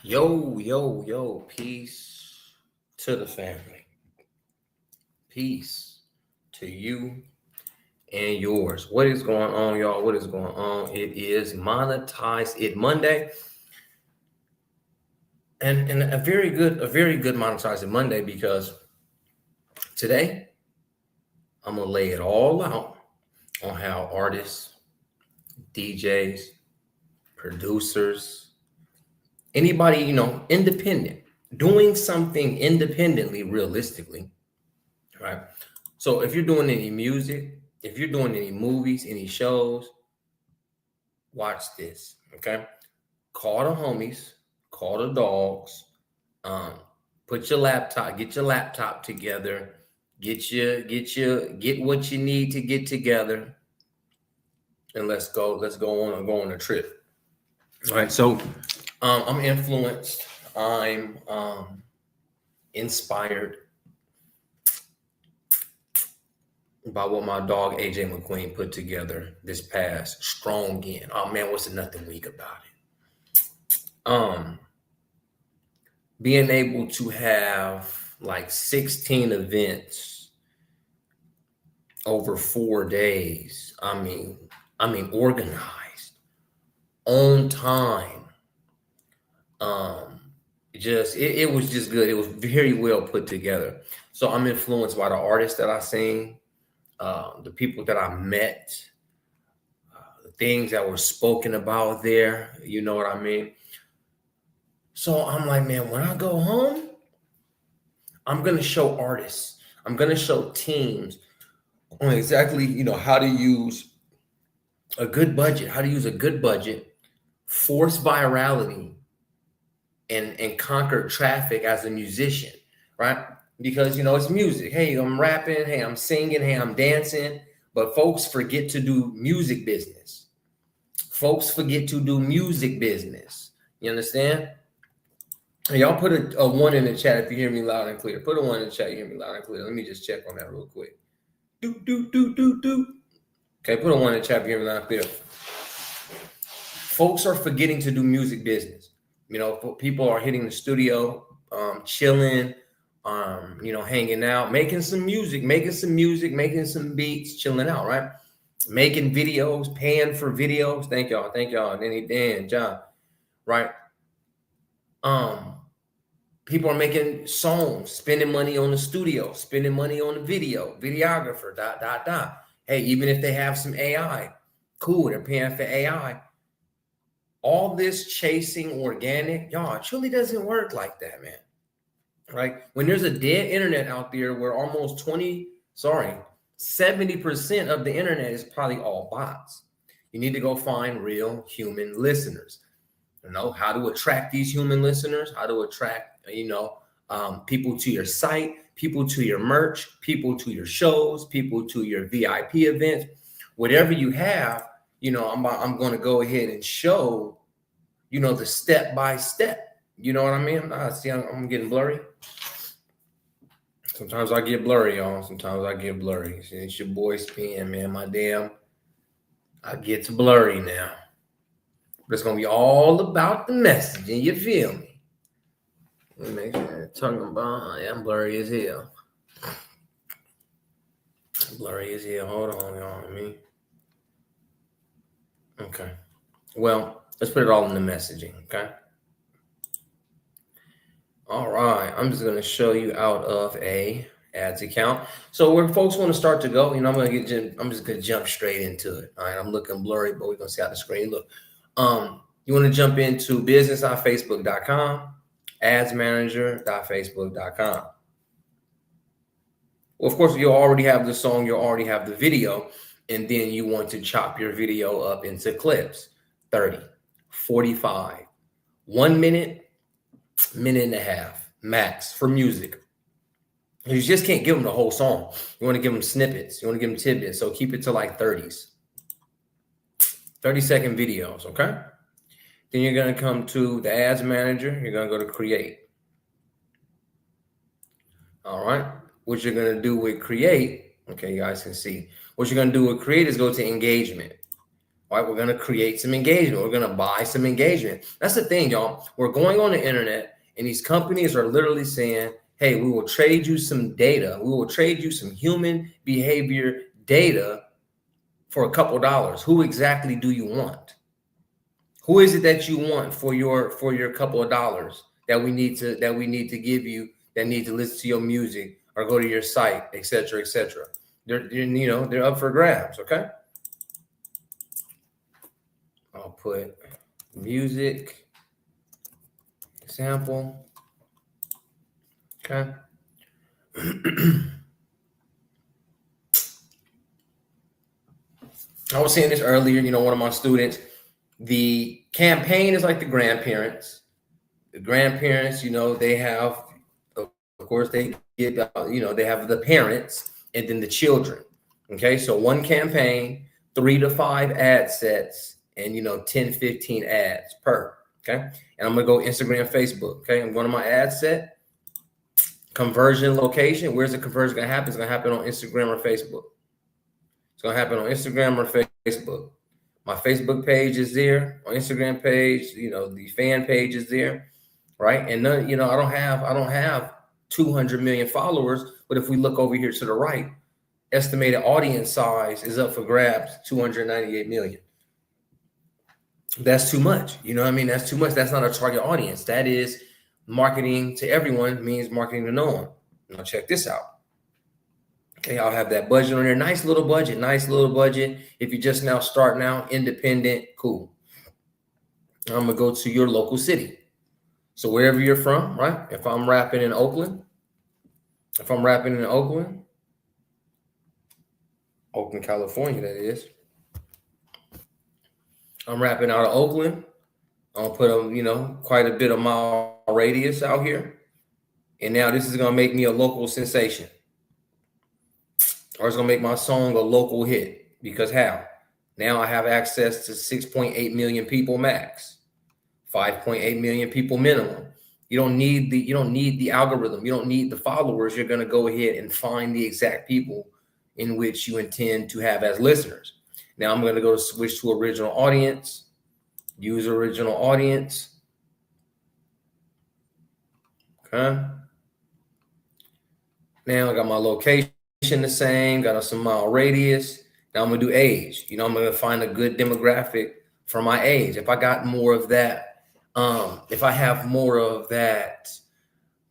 Yo, peace to the family. Peace to you and yours. What is going on, y'all? What is going on? It is Monetize It Monday. And a very good Monetize It Monday because today I'm gonna lay it all out on how artists, DJs, producers, anybody, independent, doing something independently, realistically, right? So if you're doing any music, if you're doing any movies, any shows, watch this, okay? Call the homies, call the dogs, um, get your laptop together, get what you need to get together, and let's go on a trip. All right, so I'm influenced, I'm inspired by what my dog AJ McQueen put together this past strong in. Oh man, what's the nothing week about it? Being able to have like 16 events over 4 days. I mean organized, on time. It was just good. It was very well put together. So I'm influenced by the artists that I sing, the people that I met, the things that were spoken about there. You know what I mean? So I'm like, man, when I go home, I'm going to show artists, I'm going to show teams on exactly, how to use a good budget, force virality, and conquer traffic as a musician, right? Because, it's music. Hey, I'm rapping. Hey, I'm singing. Hey, I'm dancing. But folks forget to do music business. You understand? Y'all put a one in the chat if you hear me loud and clear. Put a one in the chat, you hear me loud and clear. Let me just check on that real quick. Do. Okay, put a one in the chat if you hear me loud and clear. Folks are forgetting to do music business. People are hitting the studio, chilling, hanging out, making some music, making some beats, chilling out, right? Making videos, paying for videos. Thank y'all. Danny, Dan, John, right? People are making songs, spending money on the studio, spending money on the videographer, ... Hey, even if they have some AI, cool, they're paying for AI. All this chasing organic, y'all, it truly doesn't work like that, man. Right? When there's a dead internet out there where almost 70% of the internet is probably all bots. You need to go find real human listeners. How to attract these human listeners, how to attract, people to your site, people to your merch, people to your shows, people to your VIP events, whatever you have. I'm going to go ahead and show, the step by step. You know what I mean? I'm getting blurry. Sometimes I get blurry, y'all. It's your boy Spin, man. I get to blurry now. But it's going to be all about the messaging. You feel me? Let me make sure I'm talking about. I'm blurry as hell. Hold on, y'all. Okay. Well, let's put it all in the messaging, okay? All right. I'm just going to show you out of a ads account. So where folks want to start to go, I'm just going to jump straight into it. All right. I'm looking blurry, but we're going to see how the screen look. You want to jump into business.facebook.com, adsmanager.facebook.com. Well, of course, you already have the song, you already have the video, and then you want to chop your video up into clips, 30, 45, 1 minute, minute and a half, max for music. You just can't give them the whole song. You want to give them snippets. You want to give them tidbits. So keep it to like 30s, 30-second videos, okay? Then you're going to come to the ads manager. You're going to go to create. All right. What you're going to do with create, okay, you guys can see. What you're going to do with create is go to engagement. All right, we're going to create some engagement. We're going to buy some engagement. That's the thing, y'all. We're going on the internet, and these companies are literally saying, hey, we will trade you some data. We will trade you some human behavior data for a couple dollars. Who exactly do you want? Who is it that you want for your couple of dollars that we need to give you, that need to listen to your music or go to your site, et cetera, et cetera? They're up for grabs. Okay. I'll put music sample. Okay. I was saying this earlier, one of my students, the campaign is like the grandparents. The grandparents, they have, of course, they get, they have the parents and then the children. Okay. So one campaign, 3 to 5 ad sets, and, 10, 15 ads per. Okay. And I'm going to go Instagram, Facebook. Okay. I'm going to my ad set. Conversion location. Where's the conversion going to happen? It's going to happen on Instagram or Facebook. It's going to happen on Instagram or Facebook. My Facebook page is there. On Instagram page, the fan page is there, right? And none, I don't have 200 million followers, but if we look over here to the right, estimated audience size is up for grabs, 298 million. That's too much. You know what I mean? That's too much. That's not a target audience. That is marketing to everyone means marketing to no one. Now check this out. Okay, I'll have that budget on there. Nice little budget. If you're just now starting out, independent, cool. I'm going to go to your local city. So wherever you're from, right? If I'm rapping in Oakland, Oakland, California, that is. I'm rapping out of Oakland. I'll put quite a bit of mile radius out here. And now this is going to make me a local sensation. Or it's going to make my song a local hit. Because how? Now I have access to 6.8 million people max, 5.8 million people minimum. You don't need the algorithm. You don't need the followers. You're going to go ahead and find the exact people in which you intend to have as listeners. Now I'm going to go to switch to original audience, use original audience. Okay. Now I got my location the same, got some mile radius. Now I'm gonna do age. I'm gonna find a good demographic for my age. If I got more of that, if I have more of that,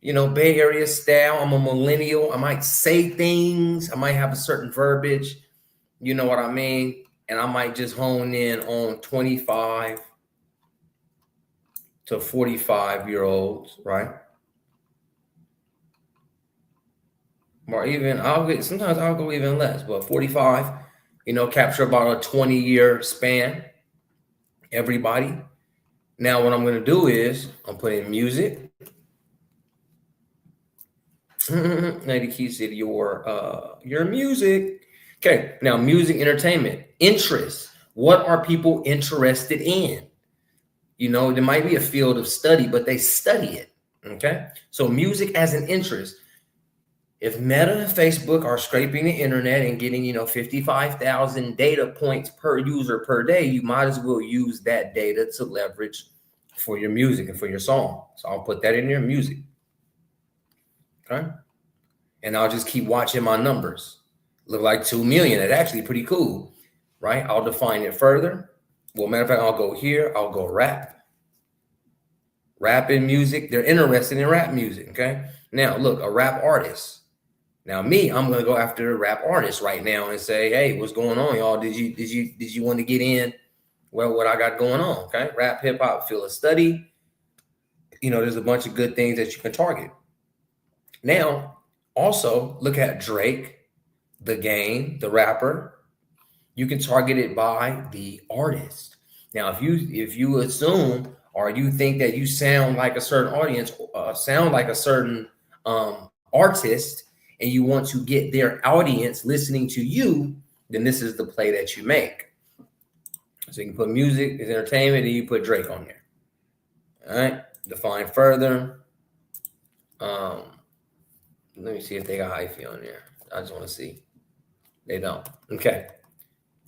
Bay Area style, I'm a millennial. I might say things. I might have a certain verbiage. You know what I mean? And I might just hone in on 25 to 45-year-olds, right? Or even sometimes I'll go even less, but 45, capture about a 20-year span, everybody. Now what I'm going to do is I'm putting music. Lady Key said your music. Okay, now music, entertainment, interests. What are people interested in? There might be a field of study, but they study it. Okay, so music as an interest. If Meta and Facebook are scraping the internet and getting, 55,000 data points per user per day, you might as well use that data to leverage for your music and for your song. So I'll put that in there, music. Okay. And I'll just keep watching my numbers. Look like 2 million. That's actually pretty cool, right? I'll define it further. Well, matter of fact, I'll go here. I'll go rap. Rap and music. They're interested in rap music. Okay. Now look, a rap artist. Now me, I'm gonna go after a rap artist right now and say, hey, what's going on, y'all? Did you want to get in? Well, what I got going on? Okay, rap, hip hop, field of study. There's a bunch of good things that you can target. Now, also look at Drake, The Game, the rapper. You can target it by the artist. Now, if you assume or you think that you sound like a certain audience, sound like a certain artist, and you want to get their audience listening to you, then this is the play that you make. So you can put music as entertainment, and you put Drake on there. All right, define further. Let me see if they got hyphy on there. I just want to see. They don't. Okay.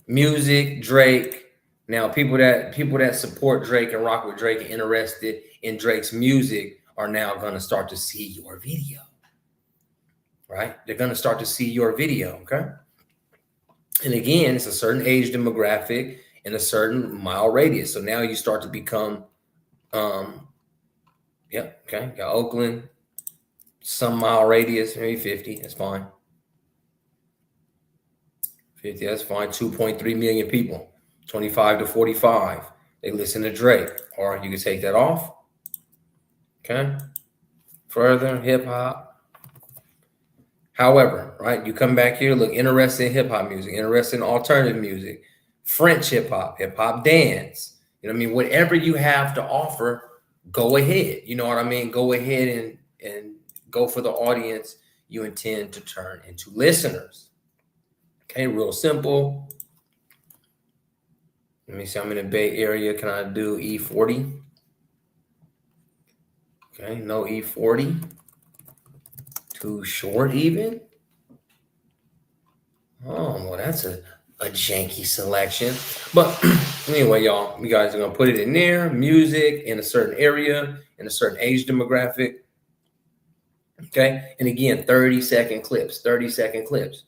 Music, Drake. Now, people that support Drake and rock with Drake and interested in Drake's music are now going to start to see your video, right? They're going to start to see your video, okay? And again, it's a certain age demographic and a certain mile radius. So now you start to become, okay, got Oakland, some mile radius, maybe 50, that's fine. 50, that's fine. 2.3 million people, 25 to 45. They listen to Drake, or you can take that off. Okay. Further, hip hop. However, right, you come back here, look, interested in hip hop music, interested in alternative music, French hip hop dance. You know what I mean? Whatever you have to offer, go ahead. You know what I mean? Go ahead and go for the audience you intend to turn into listeners. Okay, real simple. Let me see, I'm in the Bay Area. Can I do E40? Okay, no E40. Too short even? Oh, well, that's a janky selection. But anyway, y'all, you guys are going to put it in there. Music in a certain area, in a certain age demographic. Okay, and again, 30-second clips, 30-second clips.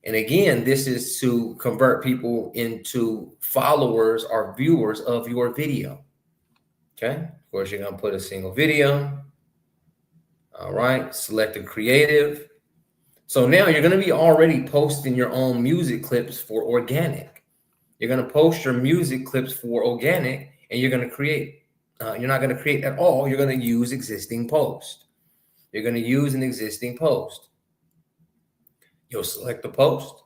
And again, this is to convert people into followers or viewers of your video. Okay, of course, you're going to put a single video. All right, select a creative. So now you're going to be already posting your own music clips for organic. You're going to post your music clips for organic, and you're going to create. You're not going to create at all. You're going to use existing post. You're going to use an existing post. You'll select the post.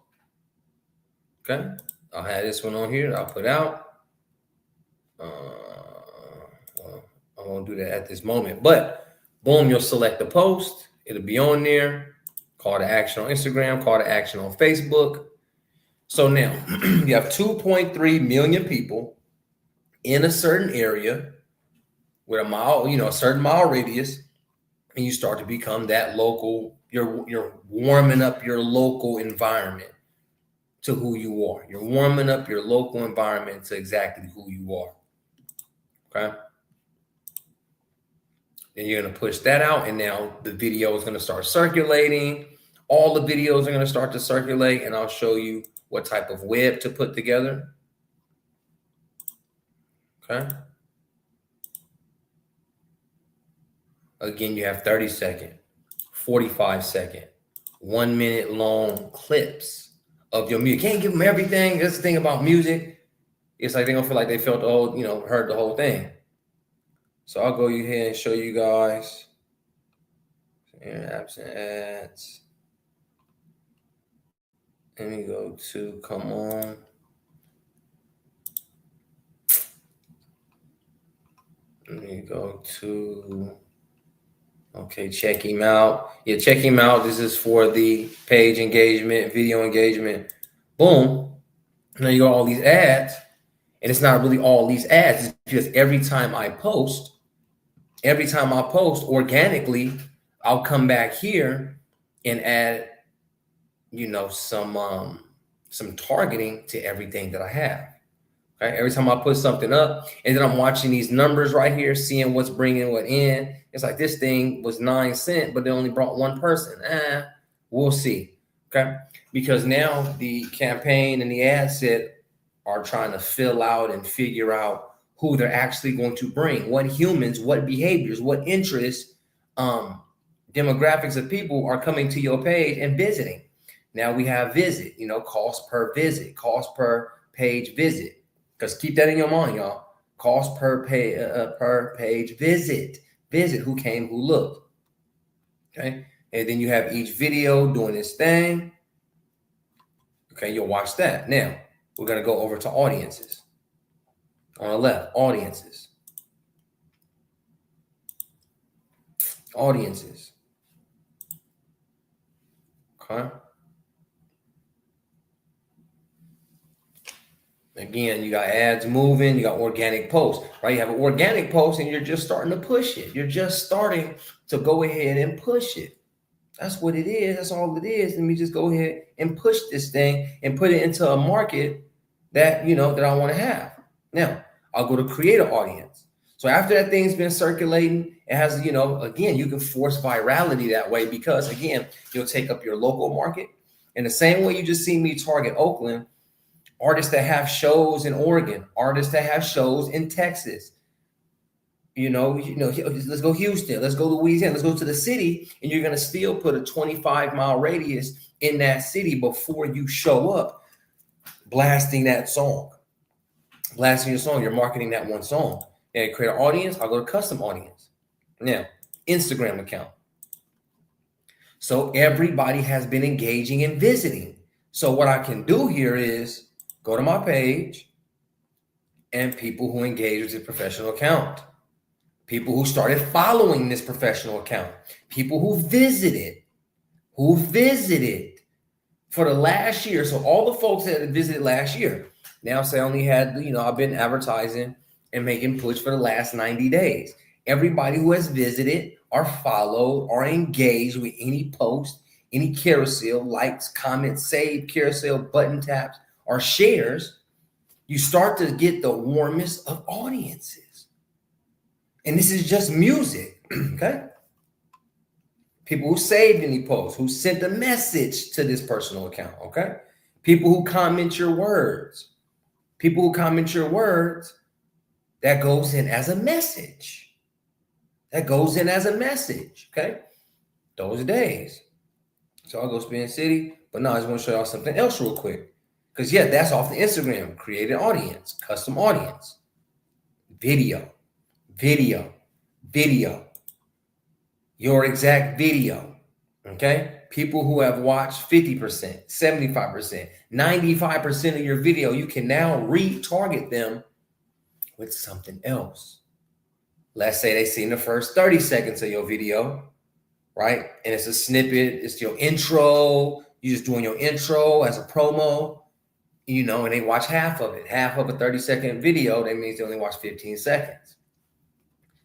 Okay, I'll have this one on here. I'll put out. Well, I won't do that at this moment, but boom, you'll select the post. It'll be on there. Call to action on Instagram, call to action on Facebook. So now you have 2.3 million people in a certain area with a mile, a certain mile radius, and you start to become that local. You're warming up your local environment to who you are. You're warming up your local environment to exactly who you are. Okay. Then you're going to push that out, and now the video is going to start circulating. All the videos are going to start to circulate, and I'll show you what type of web to put together. Okay. Again, you have 30-second, 45-second, 1 minute long clips of your music. Can't give them everything. That's the thing about music. It's like they're going to feel like they felt the whole, heard the whole thing. So I'll go ahead and show you guys. Apps and ads. Let me go to, come on. Let me go to, okay, check him out. Yeah, check him out. This is for the page engagement, video engagement. Boom. Now you got all these ads, and it's not really all these ads. It's because every time I post organically, I'll come back here and add, some targeting to everything that I have. Okay, every time I put something up, and then I'm watching these numbers right here, seeing what's bringing what in. It's like this thing was 9 cents, but they only brought one person. We'll see. Okay, because now the campaign and the ad set are trying to fill out and figure out who they're actually going to bring, what humans, what behaviors, what interests, demographics of people are coming to your page and visiting. Now we have visit, cost per visit, cost per page visit. Because keep that in your mind, y'all. Cost per page visit. Visit who came, who looked. Okay. And then you have each video doing its thing. Okay, you'll watch that. Now, we're going to go over to audiences. On the left, audiences. Audiences. Okay. Again, you got ads moving, you got organic posts, right? You have an organic post and you're just starting to push it. You're just starting to go ahead and push it. That's what it is. That's all it is. Let me just go ahead and push this thing and put it into a market that, that I want to have. Now, I'll go to create an audience. So after that thing's been circulating, it has, again, you can force virality that way because, again, you'll take up your local market. In the same way you just see me target Oakland, artists that have shows in Oregon, artists that have shows in Texas, let's go Houston, let's go Louisiana, let's go to the city, and you're going to still put a 25-mile radius in that city before you show up blasting that song. Blasting your song, you're marketing that one song. And create an audience, I'll go to custom audience. Now, Instagram account. So everybody has been engaging and visiting. So what I can do here is go to my page and people who engage with the professional account. People who started following this professional account. People who visited for the last year. So all the folks that had visited last year, now say I only had, I've been advertising and making push for the last 90 days. Everybody who has visited or followed or engaged with any post, any carousel, likes, comments, saved, carousel, button taps, or shares, you start to get the warmest of audiences. And this is just music, okay? People who saved any posts, who sent a message to this personal account, okay? People who comment your words. People who comment your words, that goes in as a message. That goes in as a message, okay? Those days. So I'll go Spin City, but no, I just want to show y'all something else real quick. Because, yeah, that's off the Instagram. Create an audience, custom audience. Video. Your exact video, okay? People who have watched 50%, 75%, 95% of your video, you can now retarget them with something else. Let's say they seen the first 30 seconds of your video, right? And it's a snippet, it's your intro, you're just doing your intro as a promo, and they watch half of it. Half of a 30-second video, that means they only watch 15 seconds.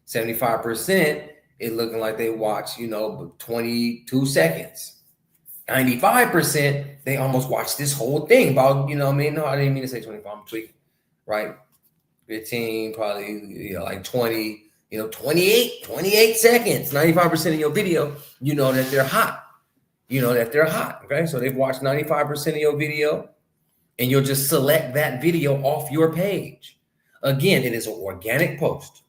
75%, it looking like they watch, 22 seconds. 95%, they almost watch this whole thing about, No, I didn't mean to say 25, I'm tweaking, right? 15, probably, like 20, 28 seconds, 95% of your video, that they're hot. Okay? So they've watched 95% of your video, and you'll just select that video off your page. Again, it is an organic post.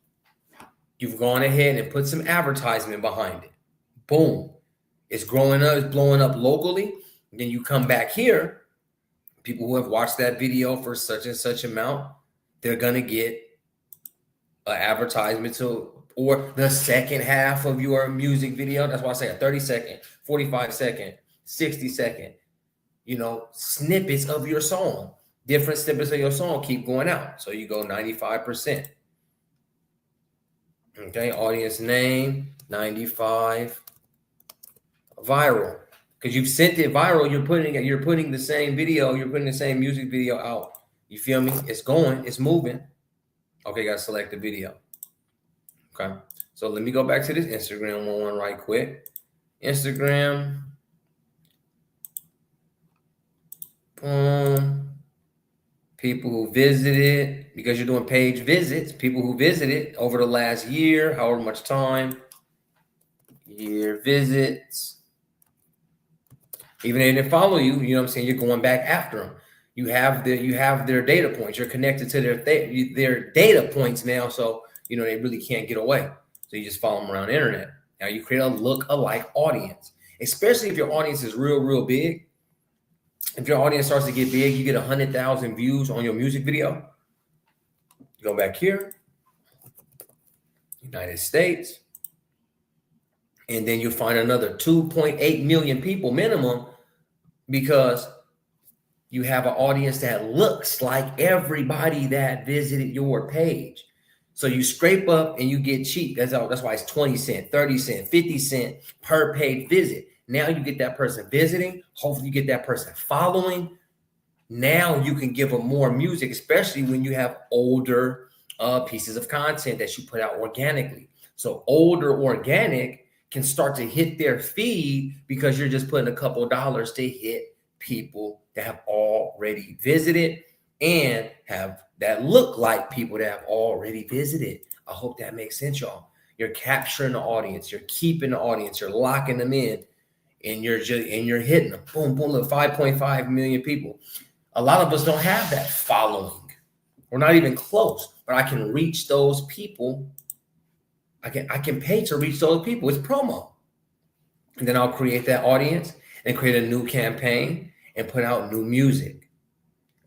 You've gone ahead and put some advertisement behind it. Boom. It's growing up, it's blowing up locally. And then you come back here, people who have watched that video for such and such amount, they're going to get an advertisement or the second half of your music video. That's why I say a 30-second, 45-second, 60-second, snippets of your song. Different snippets of your song keep going out. So you go 95%. Okay, audience name, 95, viral. Because you've sent it viral, you're putting the same video, you're putting the same music video out. You feel me? It's going, it's moving. Okay, gotta select the video. Okay, so let me go back to this Instagram one right quick. Instagram. Boom. People who visited, because you're doing page visits, people who visited over the last year, however much time, year visits. Even if they didn't follow you, you know what I'm saying? You're going back after them. You have their data points. You're connected to their data points now, so they really can't get away. So you just follow them around the internet. Now you create a look-alike audience, especially if your audience is real big. If your audience starts to get big, you get 100,000 views on your music video. You go back here, United States, and then you find another 2.8 million people minimum, because you have an audience that looks like everybody that visited your page. So you scrape up and you get cheap. That's why it's 20 cents, 30 cents, 50 cents per paid visit. Now you get that person visiting. Hopefully you get that person following. Now you can give them more music, especially when you have older pieces of content that you put out organically. So older organic can start to hit their feed because you're just putting a couple of dollars to hit people that have already visited. and have that look like people that have already visited. I hope that makes sense, y'all. You're capturing the audience, you're keeping the audience, you're locking them in, and you're hitting them. Boom, boom, look, 5.5 million people. A lot of us don't have that following. We're not even close, but I can reach those people. I can pay to reach those people. It's promo. And then I'll create that audience and create a new campaign and put out new music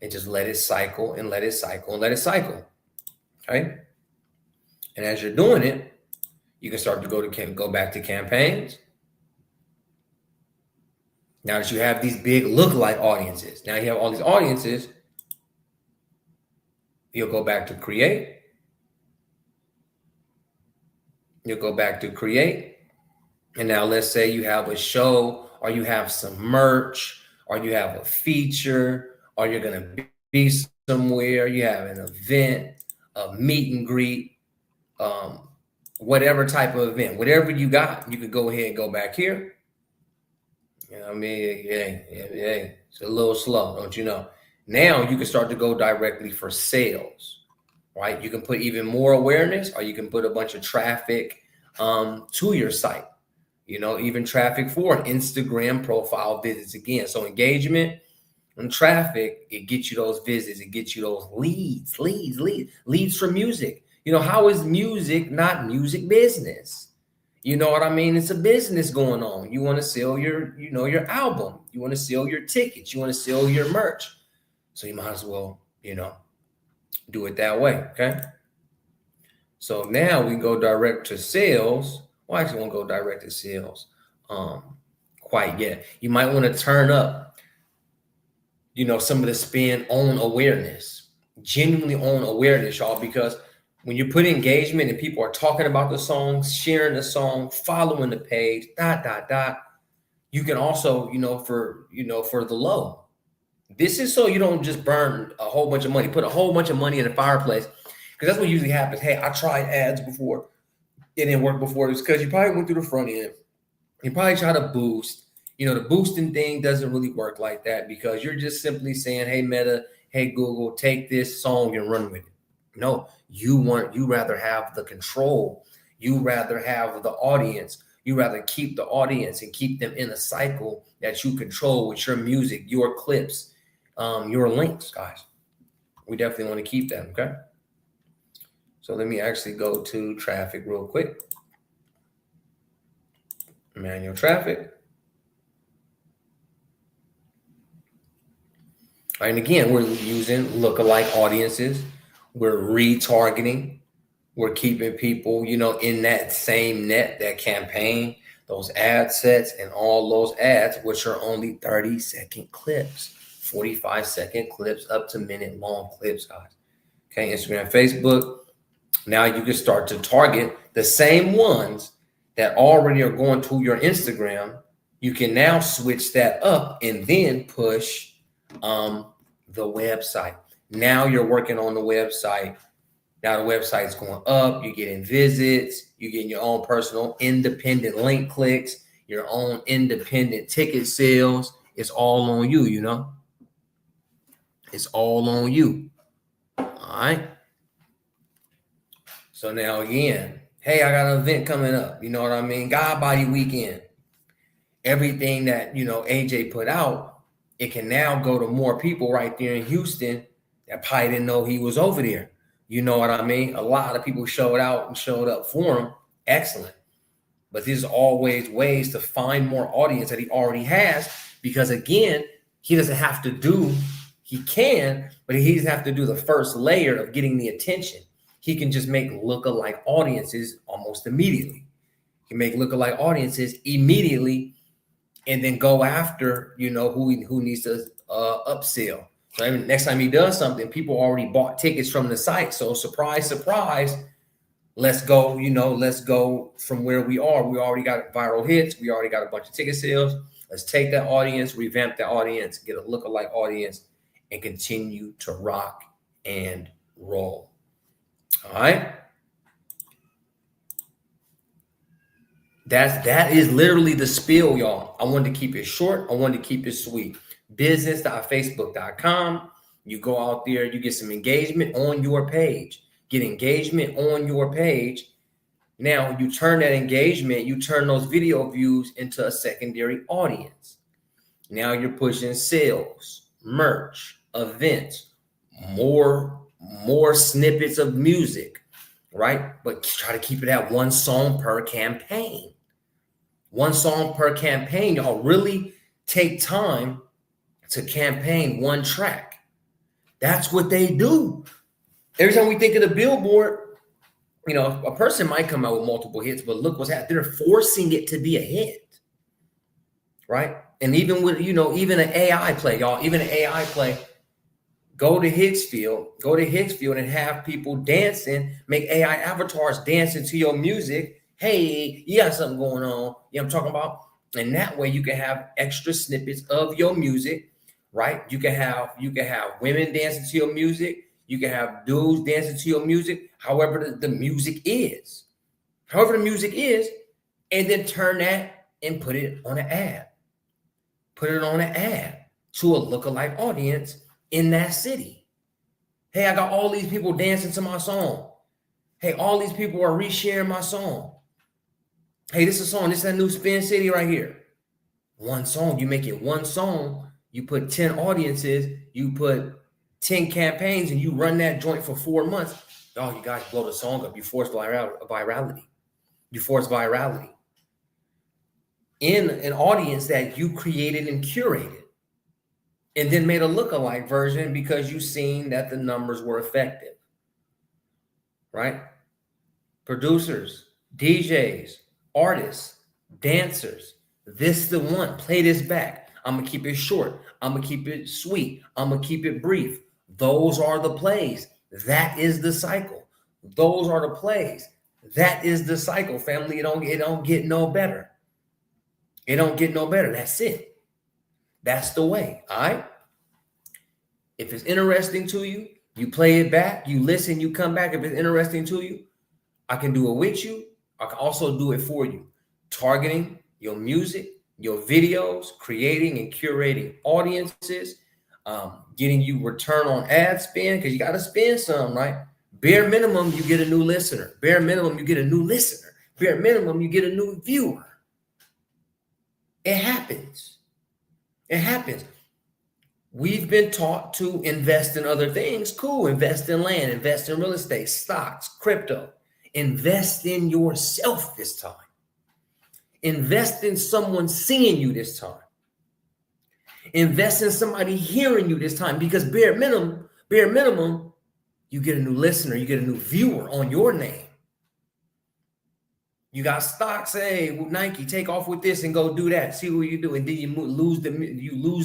and just let it cycle and let it cycle and let it cycle. Okay. And as you're doing it, you can start to go back to campaigns. Now that you have these big lookalike audiences, now you have all these audiences, you'll go back to create. You'll go back to create. And now let's say you have a show, or you have some merch, or you have a feature, or you're going to be somewhere, you have an event, a meet and greet, whatever type of event, whatever you got, you could go ahead and go back here. You know what I mean? Yeah, it's a little slow, don't you know? Now you can start to go directly for sales, right? You can put even more awareness, or you can put a bunch of traffic to your site. You know, even traffic for an Instagram profile visits again. So engagement and traffic, it gets you those visits, it gets you those leads for music. You know, how is music not music business? You know what I mean? It's a business going on. You want to sell your album. You want to sell your tickets. You want to sell your merch. So you might as well, do it that way. Okay. So now we go direct to sales. Well, I actually won't go direct to sales quite yet. You might want to turn up, some of the spin on awareness, genuinely on awareness, y'all, because when you put engagement and people are talking about the song, sharing the song, following the page, you can also, for the low. This is so you don't just burn a whole bunch of money, put a whole bunch of money in the fireplace, because that's what usually happens. Hey, I tried ads before. It didn't work before. It's because you probably went through the front end. You probably try to boost. The boosting thing doesn't really work like that, because you're just simply saying, hey, Meta, hey, Google, take this song and run with it. No, you rather have the control. You rather have the audience. You rather keep the audience and keep them in a cycle that you control with your music, your clips, your links, guys. We definitely want to keep that, okay? So let me actually go to traffic real quick. Manual traffic. And again, we're using lookalike audiences. We're retargeting. We're keeping people, in that same net, that campaign, those ad sets, and all those ads, which are only 30-second clips, 45-second clips, up to minute-long clips, guys. Okay, Instagram, Facebook. Now you can start to target the same ones that already are going to your Instagram. You can now switch that up and then push the website. Now you're working on the website. Now the website's going up. You're getting visits. You're getting your own personal independent link clicks, your own independent ticket sales. It's all on you, It's all on you. All right. So now again, hey, I got an event coming up. You know what I mean? God Body Weekend. Everything that, AJ put out, it can now go to more people right there in Houston that probably didn't know he was over there. You know what I mean? A lot of people showed out and showed up for him. Excellent. But there's always ways to find more audience that he already has, because again, he doesn't have to do, he can, but he doesn't have to do the first layer of getting the attention. He can just make lookalike audiences almost immediately. He can make lookalike audiences immediately and then go after, who needs to upsell. So next time he does something, people already bought tickets from the site. So surprise, surprise, let's go, let's go from where we are. We already got viral hits. We already got a bunch of ticket sales. Let's take that audience, revamp that audience, get a lookalike audience, and continue to rock and roll. All right. That is literally the spiel, y'all. I wanted to keep it short. I wanted to keep it sweet. Business.facebook.com. You go out there, you get some engagement on your page. Get engagement on your page. Now you turn that engagement, you turn those video views into a secondary audience. Now you're pushing sales, merch, events, more snippets of music, right? But try to keep it at one song per campaign. One song per campaign. Y'all really take time to campaign one track. That's what they do. Every time we think of the billboard, you know, a person might come out with multiple hits, but look what's happening. They're forcing it to be a hit, right? And even with, you know, even an AI play, y'all, even an AI play, go to Hicksfield and have people dancing, make AI avatars dancing to your music. Hey, you got something going on. You know what I'm talking about? And that way you can have extra snippets of your music, right? You can have women dancing to your music. You can have dudes dancing to your music, however the music is. However the music is, and then turn that and put it on an ad. Put it on an ad to a lookalike audience in that city. Hey, I got all these people dancing to my song. Hey, all these people are resharing my song. Hey, this is a song. This is that new Spin City right here. One song. You make it one song. You put 10 audiences. You put 10 campaigns, and you run that joint for 4 months. Oh, you guys blow the song up. You force virality. You force virality in an audience that you created and curated, and then made a lookalike version because you seen that the numbers were effective, right? Producers, DJs, artists, dancers, this is the one. Play this back. I'm going to keep it short. I'm going to keep it sweet. I'm going to keep it brief. Those are the plays. That is the cycle. Those are the plays. That is the cycle, family. It don't get no better. It don't get no better. That's it. That's the way. All right. If it's interesting to you, you play it back, you listen, you come back. If it's interesting to you, I can do it with you. I can also do it for you. Targeting your music, your videos, creating and curating audiences, getting you return on ad spend, because you got to spend some, right? Bare minimum, you get a new listener. Bare minimum, you get a new listener. Bare minimum, you get a new viewer. It happens. It happens. We've been taught to invest in other things. Cool. Invest in land, invest in real estate, stocks, crypto. Invest in yourself this time. Invest in someone seeing you this time. Invest in somebody hearing you this time, because bare minimum, you get a new listener, you get a new viewer on your name. You got stocks, hey, Nike, take off with this and go do that. See what you do, and then you lose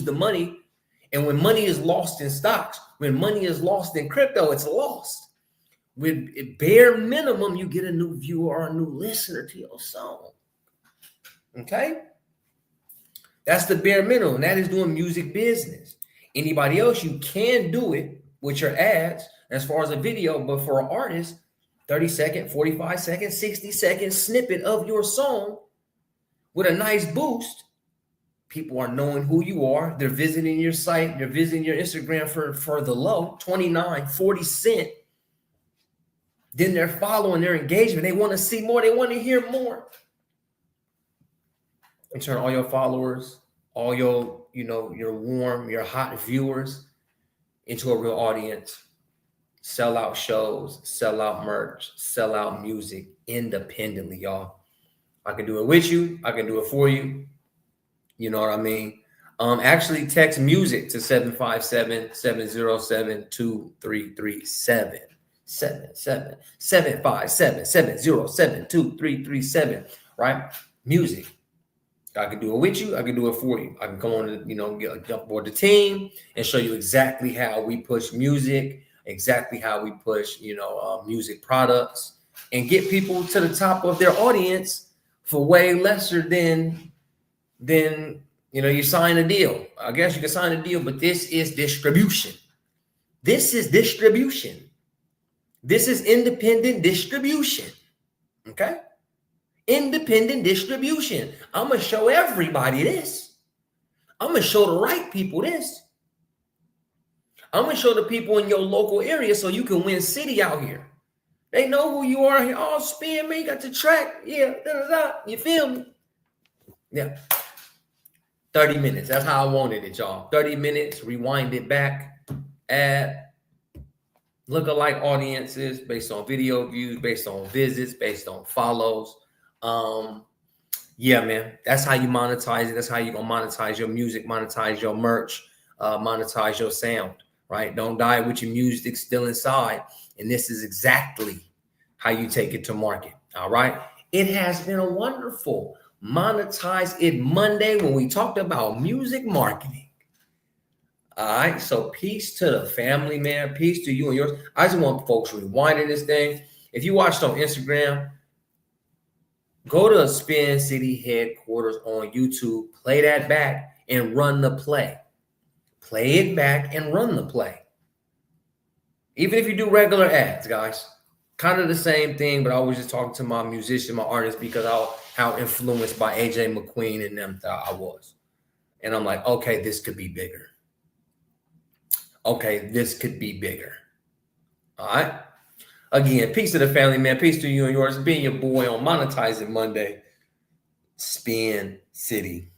the money. And when money is lost in stocks, when money is lost in crypto, it's lost. With bare minimum, you get a new viewer or a new listener to your song. Okay? That's the bare minimum. That is doing music business. Anybody else, you can do it with your ads as far as a video, but for an artist, 30-second, 45-second, 60-second snippet of your song with a nice boost. People are knowing who you are. They're visiting your site. They're visiting your Instagram for the low, 29, 40 cents. Then they're following their engagement. They want to see more. They want to hear more. And turn all your followers, all your, your warm, your hot viewers into a real audience. Sell out shows, sell out merch, sell out music independently, y'all. I can do it with you. I can do it for you. You know what I mean? Actually text music to 757-707-2337. 757-707-2337, right? Music. I can do it with you. I can do it for you. I can come on and, jump aboard the team and show you exactly how we push music, exactly how we push, music products, and get people to the top of their audience for way lesser than you sign a deal. I guess you can sign a deal, but this is distribution. This is distribution. This is independent distribution. Okay? Independent distribution. I'm going to show everybody this. I'm going to show the right people this. I'm gonna show the people in your local area so you can win city out here. They know who you are here. Oh, spin me, got the track. Yeah, you feel me? Yeah. 30 minutes. That's how I wanted it, y'all. 30 minutes, rewind it back, add lookalike audiences based on video views, based on visits, based on follows. Yeah, man, that's how you monetize it. That's how you're gonna monetize your music, monetize your merch, monetize your sound, right? Don't die with your music still inside. And this is exactly how you take it to market. All right. It has been a wonderful Monetize It Monday when we talked about music marketing. All right. So peace to the family, man. Peace to you and yours. I just want folks rewinding this thing. If you watched on Instagram, go to Spin City headquarters on YouTube, play that back and run the play. Play it back and run the play. Even if you do regular ads, guys, kind of the same thing, but I was just talking to my musician, my artist, because how influenced by AJ McQueen and them that I was. And I'm like, okay, this could be bigger. Okay, this could be bigger. All right. Again, peace to the family, man. Peace to you and yours. Being your boy on Monetizing Monday. Spin City.